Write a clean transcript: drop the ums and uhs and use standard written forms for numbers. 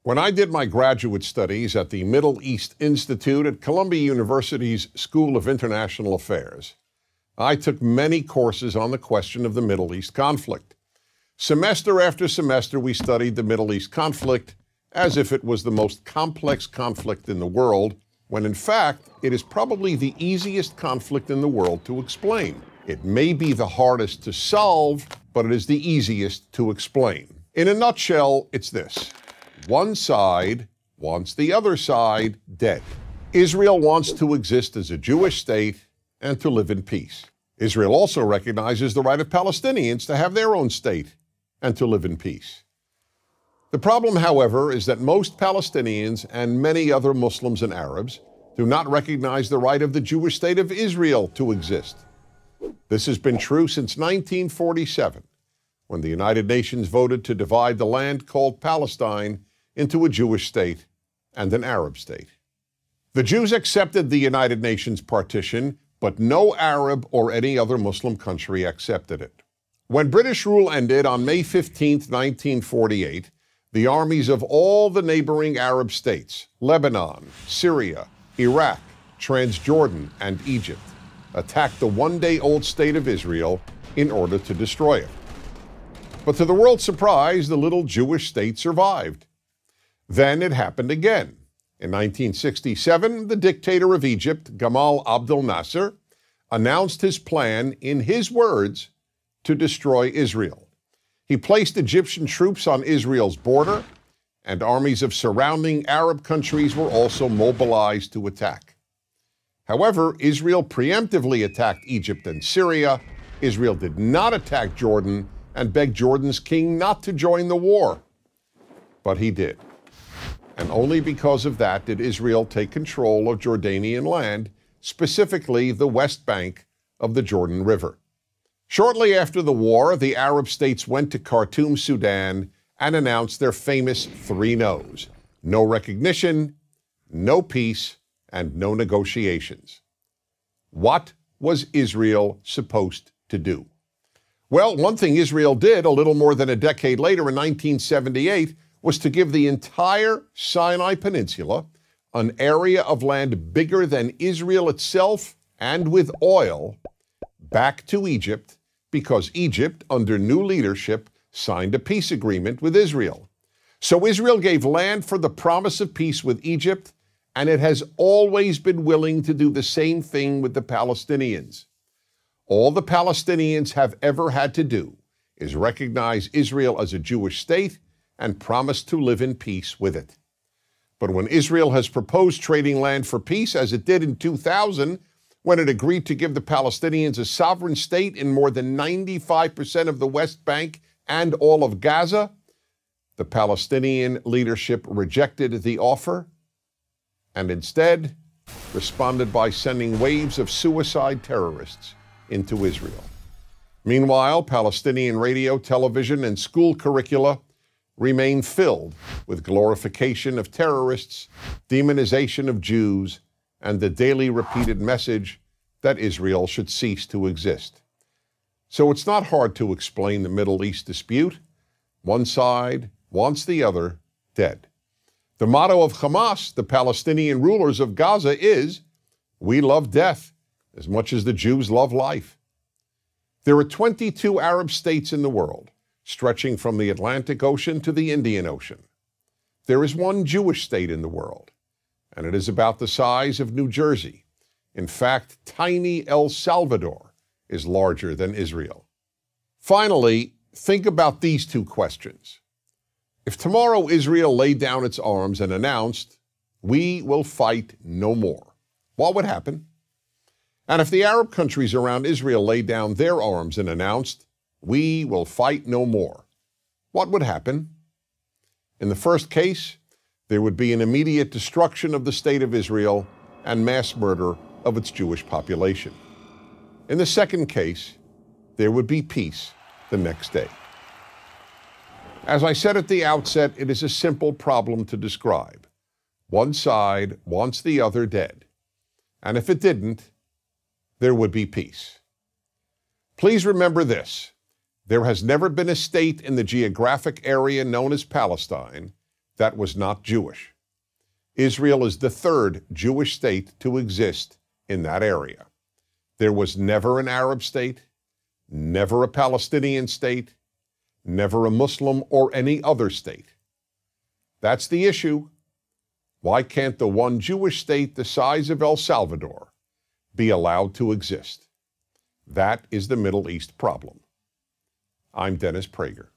When I did my graduate studies at the Middle East Institute at Columbia University's School of International Affairs, I took many courses on the question of the Middle East conflict. Semester after semester, we studied the Middle East conflict as if it was the most complex conflict in the world, when in fact, it is probably the easiest conflict in the world to explain. It may be the hardest to solve, but it is the easiest to explain. In a nutshell, it's this. One side wants the other side dead. Israel wants to exist as a Jewish state and to live in peace. Israel also recognizes the right of Palestinians to have their own state and to live in peace. The problem, however, is that most Palestinians and many other Muslims and Arabs do not recognize the right of the Jewish state of Israel to exist. This has been true since 1947, when the United Nations voted to divide the land called Palestine into a Jewish state and an Arab state. The Jews accepted the United Nations partition, but no Arab or any other Muslim country accepted it. When British rule ended on May 15, 1948, the armies of all the neighboring Arab states, Lebanon, Syria, Iraq, Transjordan, and Egypt, attacked the one-day-old state of Israel in order to destroy it. But to the world's surprise, the little Jewish state survived. Then it happened again. In 1967, the dictator of Egypt, Gamal Abdel Nasser, announced his plan, in his words, to destroy Israel. He placed Egyptian troops on Israel's border, and armies of surrounding Arab countries were also mobilized to attack. However, Israel preemptively attacked Egypt and Syria. Israel did not attack Jordan and begged Jordan's king not to join the war. But he did. And only because of that did Israel take control of Jordanian land, specifically the West Bank of the Jordan River. Shortly after the war, the Arab states went to Khartoum, Sudan, and announced their famous three no's: no recognition, no peace, and no negotiations. What was Israel supposed to do? Well, one thing Israel did a little more than a decade later in 1978 was to give the entire Sinai Peninsula, an area of land bigger than Israel itself and with oil, back to Egypt, because Egypt, under new leadership, signed a peace agreement with Israel. So Israel gave land for the promise of peace with Egypt, and it has always been willing to do the same thing with the Palestinians. All the Palestinians have ever had to do is recognize Israel as a Jewish state and promise to live in peace with it. But when Israel has proposed trading land for peace, as it did in 2000, when it agreed to give the Palestinians a sovereign state in more than 95% of the West Bank and all of Gaza, the Palestinian leadership rejected the offer and instead responded by sending waves of suicide terrorists into Israel. Meanwhile, Palestinian radio, television, and school curricula remain filled with glorification of terrorists, demonization of Jews, and the daily repeated message that Israel should cease to exist. So it's not hard to explain the Middle East dispute. One side wants the other dead. The motto of Hamas, the Palestinian rulers of Gaza, is, "We love death as much as the Jews love life." There are 22 Arab states in the world, stretching from the Atlantic Ocean to the Indian Ocean. There is one Jewish state in the world, and it is about the size of New Jersey. In fact, tiny El Salvador is larger than Israel. Finally, think about these two questions. If tomorrow Israel laid down its arms and announced, "We will fight no more," what would happen? And if the Arab countries around Israel laid down their arms and announced, "We will fight no more," what would happen? In the first case, there would be an immediate destruction of the state of Israel and mass murder of its Jewish population. In the second case, there would be peace the next day. As I said at the outset, it is a simple problem to describe. One side wants the other dead. And if it didn't, there would be peace. Please remember this. There has never been a state in the geographic area known as Palestine that was not Jewish. Israel is the third Jewish state to exist in that area. There was never an Arab state, never a Palestinian state, never a Muslim or any other state. That's the issue. Why can't the one Jewish state the size of El Salvador be allowed to exist? That is the Middle East problem. I'm Dennis Prager.